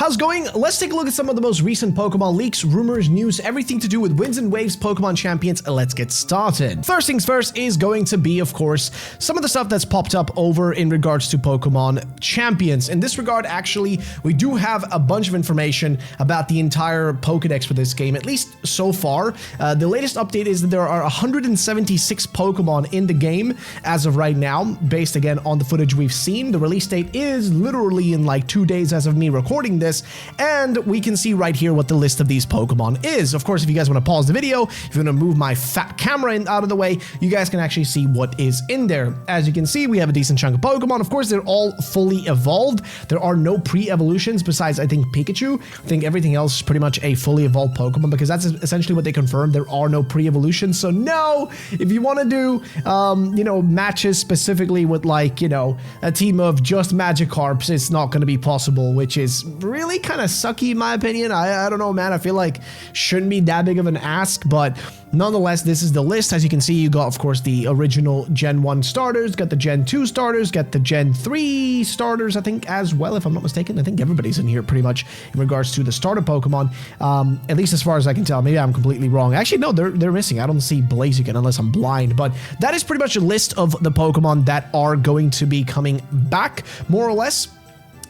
How's it going? Let's take a look at some of the most recent Pokemon leaks, rumors, news, everything to do with Winds and Waves Pokemon Champions. Let's get started. First things first is going to be, of course, some of the stuff that's popped up over in regards to Pokemon Champions. In this regard, actually, we do have a bunch of information about the entire Pokedex for this game, at least so far. The latest update is that there are 176 Pokemon in the game as of right now, based again on the footage we've seen. The release date is literally in like 2 days as of me recording this, and we can see right here what the list of these Pokemon is. Of course, if you guys want to pause the video, if you want to move my fat camera out of the way, you guys can actually see what is in there. As you can see, we have a decent chunk of Pokemon. Of course, they're all fully evolved. There are no pre-evolutions besides, I think, Pikachu. I think everything else is pretty much a fully evolved Pokemon, because that's essentially what they confirmed. There are no pre-evolutions. So no, if you want to do, matches specifically with like, a team of just Magikarps, it's not going to be possible, which is really kind of sucky in my opinion. I don't know, man. I feel like shouldn't be that big of an ask, but nonetheless, this is the list. As you can see, you got, of course, the original Gen 1 starters, got the Gen 2 starters, got the Gen 3 starters, I think, as well, if I'm not mistaken. I think everybody's in here pretty much in regards to the starter Pokemon, at least as far as I can tell. Maybe I'm completely wrong. Actually, no, they're missing. I don't see Blaziken unless I'm blind, but that is pretty much a list of the Pokemon that are going to be coming back, more or less,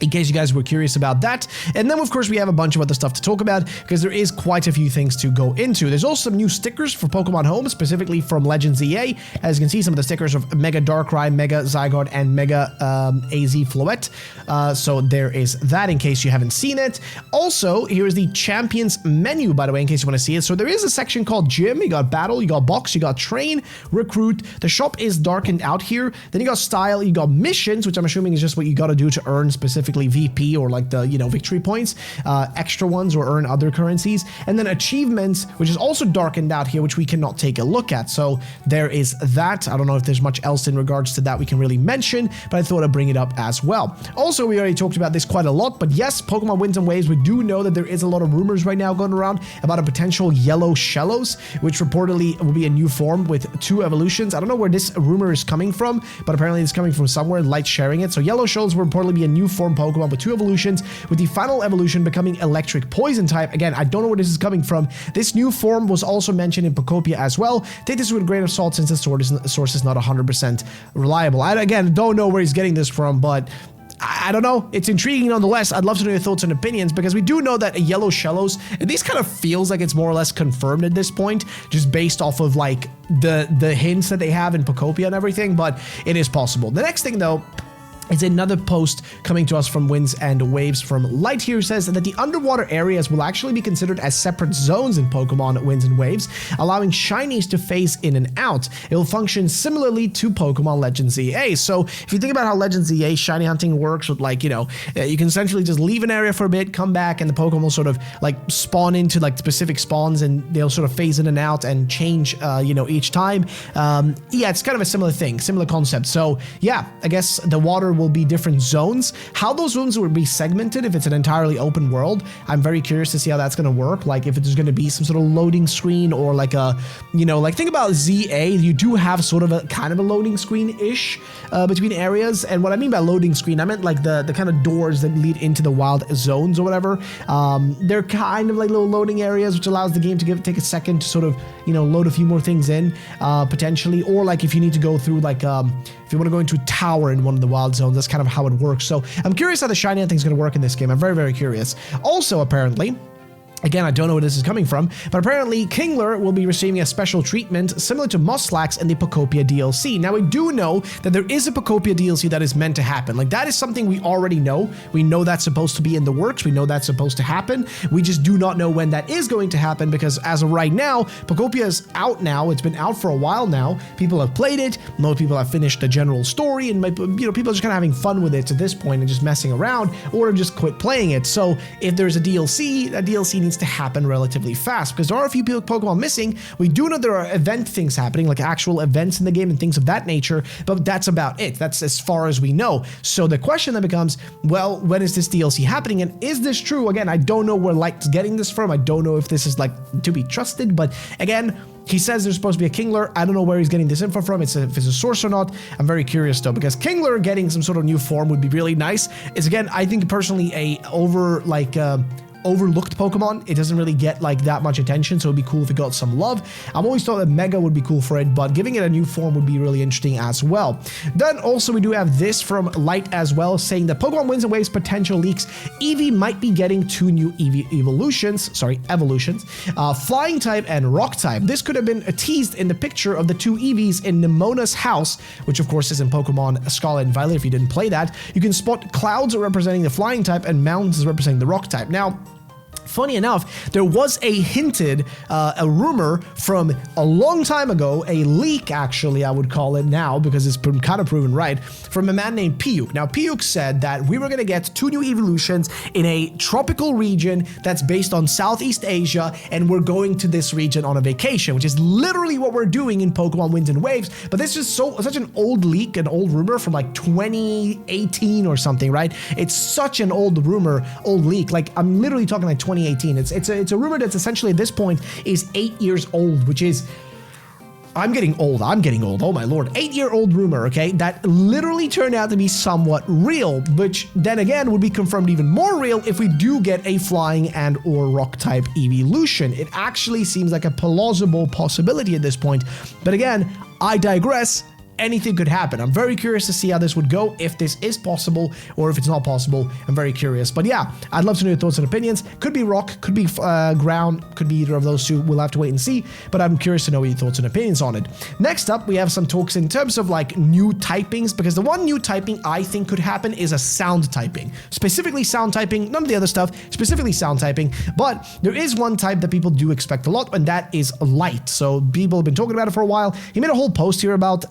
in case you guys were curious about that. And then, of course, we have a bunch of other stuff to talk about, because there is quite a few things to go into. There's also some new stickers for Pokemon Home, specifically from Legends ZA. As you can see, some of the stickers of Mega Darkrai, Mega Zygarde, and Mega AZ Floette. So there is that, in case you haven't seen it. Also, here is the Champions menu, by the way, in case you want to see it. So there is a section called Gym. You got Battle, you got Box, you got Train, Recruit. The shop is darkened out here. Then you got Style, you got Missions, which I'm assuming is just what you got to do to earn specifically VP or like the victory points, extra ones, or earn other currencies, and then achievements, which is also darkened out here, which we cannot take a look at. So there is that. I don't know if there's much else in regards to that we can really mention, but I thought I'd bring it up as well. Also, we already talked about this quite a lot, but yes, Pokemon Winds and Waves, we do know that there is a lot of rumors right now going around about a potential yellow Shellos, which reportedly will be a new form with 2 evolutions. I don't know where this rumor is coming from, but apparently it's coming from somewhere, Light sharing it. So yellow Shellos will reportedly be a new form Pokemon with 2 evolutions, with the final evolution becoming electric poison type. Again, I don't know where this is coming from. This new form was also mentioned in Pokopia as well. Take this with a grain of salt, since the source is not 100% reliable. I, again, don't know where he's getting this from, but I don't know. It's intriguing nonetheless. I'd love to know your thoughts and opinions, because we do know that a yellow Shellos, and this kind of feels like it's more or less confirmed at this point, just based off of like the hints that they have in Pokopia and everything, but it is possible. The next thing though, it's another post coming to us from Winds and Waves from Light here, says that the underwater areas will actually be considered as separate zones in Pokemon Winds and Waves, allowing shinies to phase in and out. It will function similarly to Pokemon Legends ZA. So if you think about how Legends ZA shiny hunting works with, like, you can essentially just leave an area for a bit, come back, and the Pokemon will sort of like spawn into like specific spawns, and they'll sort of phase in and out and change, each time. Yeah, it's kind of a similar thing, similar concept. So yeah, I guess the water will be different zones. How those zones would be segmented if it's an entirely open world, I'm very curious to see how that's going to work. Like if there's going to be some sort of loading screen, or like a, like think about ZA, you do have sort of a kind of a loading screen-ish between areas. And what I mean by loading screen, I meant like the kind of doors that lead into the wild zones or whatever. They're kind of like little loading areas, which allows the game to take a second to sort of, load a few more things in, potentially. Or like if you need to go through like, if you want to go into a tower in one of the wild zones, that's kind of how it works. So I'm curious how the shiny hunting is going to work in this game. I'm very, very curious. Also, apparently, again, I don't know where this is coming from, but apparently Kingler will be receiving a special treatment similar to Muslax in the Pokopia DLC. Now, we do know that there is a Pokopia DLC that is meant to happen. Like, that is something we already know. We know that's supposed to be in the works. We know that's supposed to happen. We just do not know when that is going to happen, because as of right now, Pokopia is out now. It's been out for a while now. People have played it. Most people have finished the general story, and people are just kind of having fun with it to this point and just messing around, or just quit playing it. So if there's a DLC, that DLC needs things to happen relatively fast, because there are a few Pokemon missing. We do know there are event things happening, like actual events in the game and things of that nature, but that's about it. That's as far as we know. So the question then becomes, well, when is this DLC happening, and is this true? Again, I don't know where Light's getting this from. I don't know if this is like to be trusted, but again, he says there's supposed to be a Kingler. I don't know where he's getting this info from. If it's a source or not. I'm very curious though, because Kingler getting some sort of new form would be really nice. It's, again, I think personally a overlooked Pokemon. It doesn't really get like that much attention, so it'd be cool if it got some love. I've always thought that Mega would be cool for it, but giving it a new form would be really interesting as well. Then also we do have this from Light as well, saying that Pokemon Winds and Waves potential leaks. Eevee might be getting 2 new evolutions, Flying type and Rock type. This could have been teased in the picture of the 2 Eevees in Nemona's house, which of course is in Pokemon Scarlet and Violet if you didn't play that. You can spot clouds representing the Flying type and mountains representing the Rock type. Now, funny enough, there was a rumor from a long time ago, a leak actually I would call it now because it's been kind of proven right, from a man named Piyuk. Now Piyuk said that we were going to get 2 new evolutions in a tropical region that's based on Southeast Asia, and we're going to this region on a vacation, which is literally what we're doing in Pokemon Winds and Waves. But this is such an old leak, an old rumor from like 2018 or something, right? It's such an old rumor, old leak. Like I'm literally talking like 2018. It's a rumor that's essentially at this point is 8 years old, which is, I'm getting old, oh my lord. 8-year-old rumor, okay, that literally turned out to be somewhat real, which then again would be confirmed even more real if we do get a Flying and or Rock type evolution. It actually seems like a plausible possibility at this point, but again, I digress. Anything could happen. I'm very curious to see how this would go, if this is possible or if it's not possible. I'm very curious. But yeah, I'd love to know your thoughts and opinions. Could be rock, could be ground, could be either of those two. We'll have to wait and see, but I'm curious to know your thoughts and opinions on it. Next up, we have some talks in terms of like new typings, because the one new typing I think could happen is a sound typing. Specifically sound typing, none of the other stuff, specifically sound typing, but there is one type that people do expect a lot, and that is light. So people have been talking about it for a while. He made a whole post here about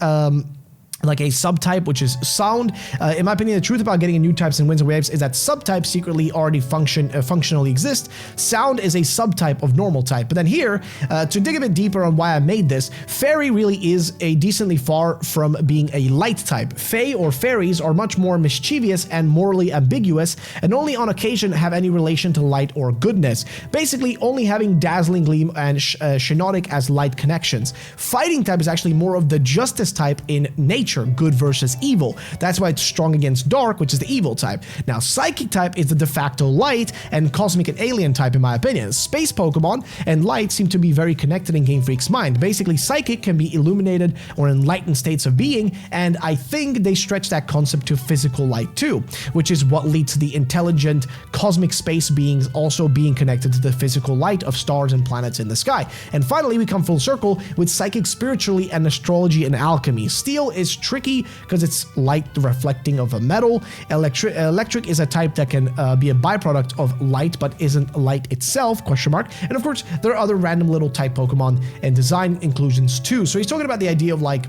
like a subtype, which is sound. In my opinion, the truth about getting a new types in Winds and Waves is that subtypes secretly already functionally exist. Sound is a subtype of normal type. But then here, to dig a bit deeper on why I made this, Fairy really is a decently far from being a light type. Fae or fairies are much more mischievous and morally ambiguous, and only on occasion have any relation to light or goodness. Basically, only having Dazzling Gleam and Shiinotic as light connections. Fighting type is actually more of the justice type in nature. Good versus evil. That's why it's strong against dark, which is the evil type. Now, psychic type is the de facto light, and cosmic and alien type, in my opinion. Space Pokemon and light seem to be very connected in Game Freak's mind. Basically, psychic can be illuminated or enlightened states of being, and I think they stretch that concept to physical light too, which is what leads to the intelligent cosmic space beings also being connected to the physical light of stars and planets in the sky. And finally, we come full circle with psychic spiritually and astrology and alchemy. Steel is tricky because it's light reflecting of a metal. Electric is a type that can be a byproduct of light but isn't light itself, question mark. And of course, there are other random little type Pokemon and design inclusions too. So he's talking about the idea of like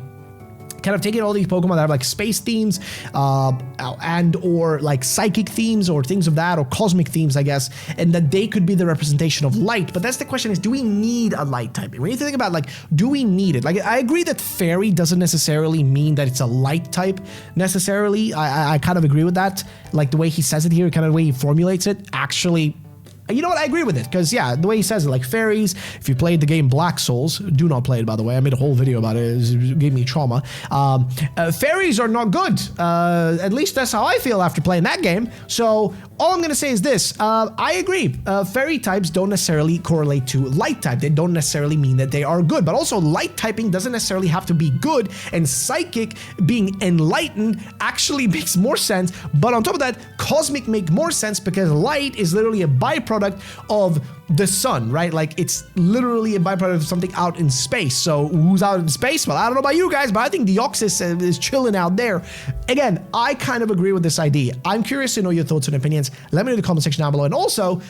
kind of taking all these Pokemon that have like space themes and or like psychic themes or things of that, or cosmic themes, I guess, and that they could be the representation of light. But that's the question, is do we need a light typing? When you think about like, do we need it? Like, I agree that fairy doesn't necessarily mean that it's a light type necessarily. I kind of agree with that. Like the way he says it here, kind of the way he formulates it, actually, you know what, I agree with it, because yeah, the way he says it, like fairies, if you played the game Black Souls, do not play it by the way, I made a whole video about it, it gave me trauma. Fairies are not good, at least that's how I feel after playing that game. So all I'm gonna say is this, I agree, fairy types don't necessarily correlate to light type, they don't necessarily mean that they are good, but also light typing doesn't necessarily have to be good, and psychic being enlightened actually makes more sense. But on top of that, cosmic make more sense because light is literally a byproduct of the sun, right? Like it's literally a byproduct of something out in space. So who's out in space? Well, I don't know about you guys, but I think Deoxys is chilling out there. Again, I kind of agree with this idea. I'm curious to know your thoughts and opinions. Let me know in the comment section down below. And also,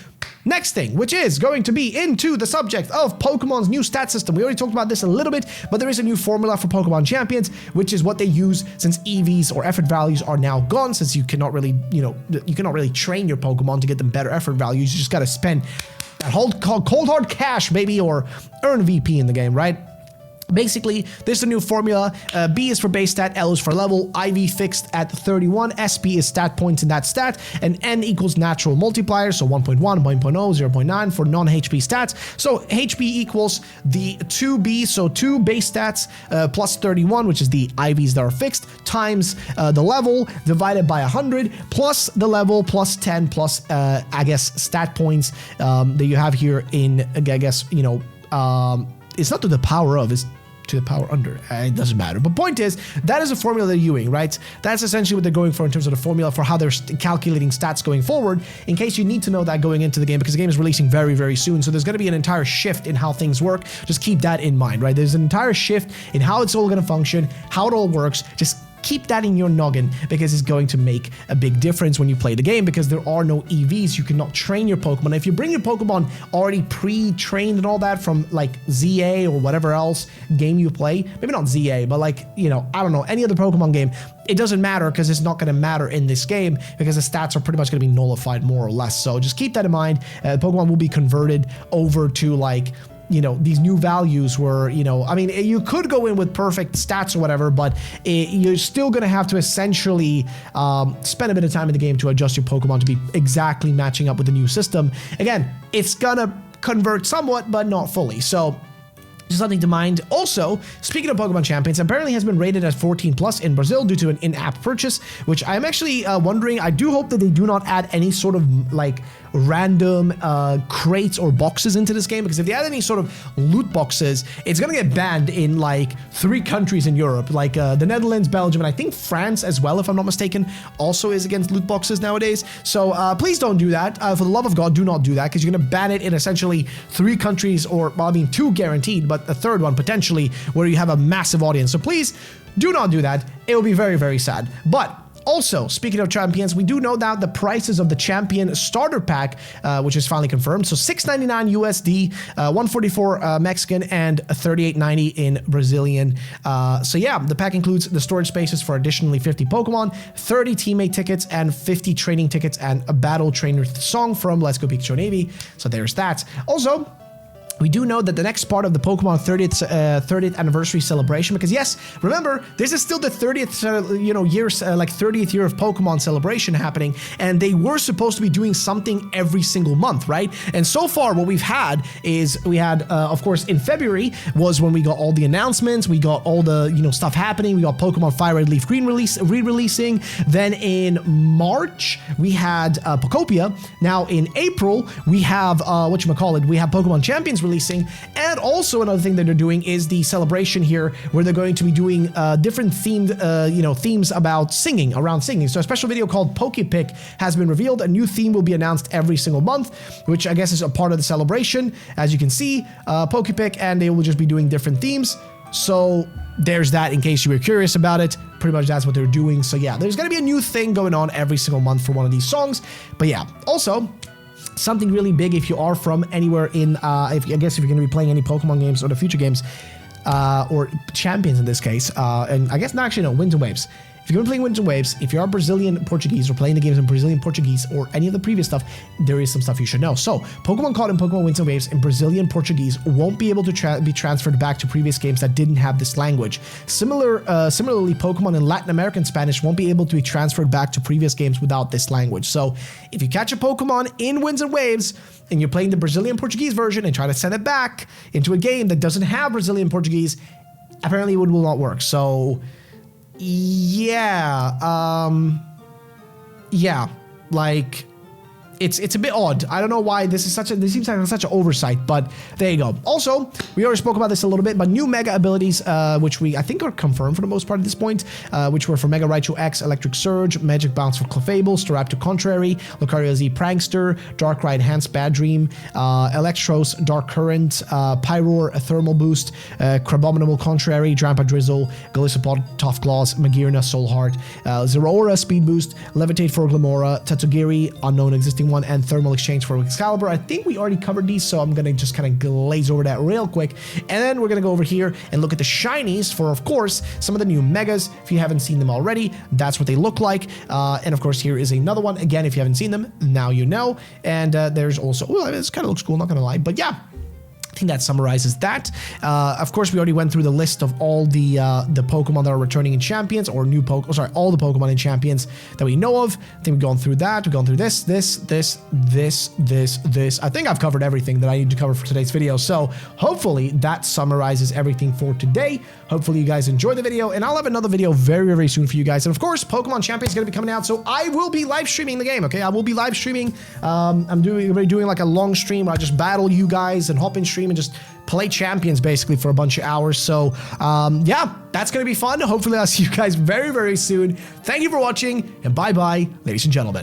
next thing, which is going to be into the subject of Pokemon's new stat system. We already talked about this a little bit, but there is a new formula for Pokemon champions, which is what they use since EVs or effort values are now gone, since you cannot really, you cannot really train your Pokemon to get them better effort values. You just got to spend cold hard cash, baby, or earn VP in the game, right? Basically, this is a new formula. B is for base stat, L is for level, IV fixed at 31, SP is stat points in that stat, and N equals natural multiplier, so 1.1, 1.0, 0.9 for non-HP stats. So HP equals the 2B, so 2 base stats plus 31, which is the IVs that are fixed, times the level divided by 100, plus the level, plus 10, plus, I guess, stat points that you have here in, I guess, you know, it's not to the power of, it's to the power under. It doesn't matter. But point is, that is a formula they're using, right? That's essentially what they're going for in terms of the formula for how they're calculating stats going forward, in case you need to know that going into the game, because the game is releasing very, very soon. So there's going to be an entire shift in how things work. Just keep that in mind, right? There's an entire shift in how it's all going to function, how it all works. Just keep that in your noggin, because it's going to make a big difference when you play the game, because there are no EVs. You cannot train your Pokemon. If you bring your Pokemon already pre-trained and all that from like ZA or whatever else game you play, maybe not ZA, but like, you know, I don't know, any other Pokemon game, it doesn't matter, because it's not going to matter in this game, because the stats are pretty much going to be nullified more or less. So just keep that in mind. Pokemon will be converted over to like, you know, these new values were, you know, I mean, you could go in with perfect stats or whatever, but you're still going to have to essentially spend a bit of time in the game to adjust your Pokemon to be exactly matching up with the new system. Again, it's going to convert somewhat, but not fully. So just something to mind. Also, speaking of Pokemon Champions, apparently has been rated at 14 plus in Brazil due to an in-app purchase, which I'm actually wondering, I do hope that they do not add any sort of like random crates or boxes into this game, because if they add any sort of loot boxes, it's gonna get banned in like 3 countries in Europe, like the Netherlands, Belgium, and I think France as well, if I'm not mistaken, also is against loot boxes nowadays. So please don't do that. For the love of God, do not do that, because you're gonna ban it in essentially 3 countries, or well, I mean 2 guaranteed, but a third one potentially where you have a massive audience. So please do not do that. It will be very, very sad. But also, speaking of champions, we do know now the prices of the champion starter pack, which is finally confirmed. So $6.99 USD, 144 Mexican, and 38.90 in Brazilian. So yeah, the pack includes the storage spaces for additionally 50 Pokemon, 30 teammate tickets, and 50 training tickets, and a battle trainer song from Let's Go Pikachu and Eevee. So there's that. Also, we do know that the next part of the Pokemon 30th anniversary celebration, because yes, remember, this is still the 30th, like 30th year of Pokemon celebration happening, and they were supposed to be doing something every single month, right? And so far, what we've had is of course, in February was when we got all the announcements, we got all the, stuff happening, we got Pokemon Fire Red Leaf Green re-releasing, then in March, we had Pokopia, now in April, we have, we have Pokemon Champions releasing, and also another thing that they're doing is the celebration here, where they're going to be doing different themed, themes around singing. So a special video called Pokepick has been revealed. A new theme will be announced every single month, which I guess is a part of the celebration. As you can see, Pokepick, and they will just be doing different themes. So there's that, in case you were curious about it. Pretty much that's what they're doing. So yeah, there's gonna be a new thing going on every single month for one of these songs. But yeah, also something really big if you are from anywhere in, if you're going to be playing any Pokemon games or the future games, or Champions in this case, and I guess not actually, no, Winds and Waves. If you're going to play Winds and Waves, if you are Brazilian Portuguese or playing the games in Brazilian Portuguese or any of the previous stuff, there is some stuff you should know. So, Pokemon caught in Pokemon Winds and Waves in Brazilian Portuguese won't be able to be transferred back to previous games that didn't have this language. Similarly, Pokemon in Latin American Spanish won't be able to be transferred back to previous games without this language. So, if you catch a Pokemon in Winds and Waves, and you're playing the Brazilian Portuguese version and try to send it back into a game that doesn't have Brazilian Portuguese, apparently it will not work. So, yeah, like, it's a bit odd. I don't know why this seems like such an oversight, but there you go. Also, we already spoke about this a little bit, but new Mega abilities, which I think are confirmed for the most part at this point, which were for Mega Raichu X, Electric Surge, Magic Bounce for Clefable, Staraptor Contrary, Lucario Z Prankster, Darkrai Enhanced Bad Dream, Electros Dark Current, Pyroar Thermal Boost, Crabominable Contrary, Drampa Drizzle, Golisopod Tough Claws, Magearna Soul Heart, Zeraora Speed Boost, Levitate for Glamora, Tatsugiri Unknown Existing one, and Thermal Exchange for Excalibur. I think we already covered these, so I'm going to just kind of glaze over that real quick. And then we're going to go over here and look at the shinies for, of course, some of the new megas. If you haven't seen them already, that's what they look like. And of course, here is another one. Again, if you haven't seen them, now you know. And there's also, well, this kind of looks cool, not going to lie. But yeah, I think that summarizes that. Of course, we already went through the list of all the Pokemon that are returning in Champions, or new Pokemon. Oh, sorry, all the Pokemon in Champions that we know of. I think we've gone through that. We've gone through this. I think I've covered everything that I need to cover for today's video. So hopefully that summarizes everything for today. Hopefully you guys enjoyed the video, and I'll have another video very, very soon for you guys. And of course, Pokemon Champions is going to be coming out, so I will be live streaming the game. Okay, I will be live streaming. I'm doing like a long stream where I just battle you guys and hop in stream and just play champions basically for a bunch of hours. So yeah, that's gonna be fun. Hopefully I'll see you guys very, very soon. Thank you for watching, and bye bye, ladies and gentlemen.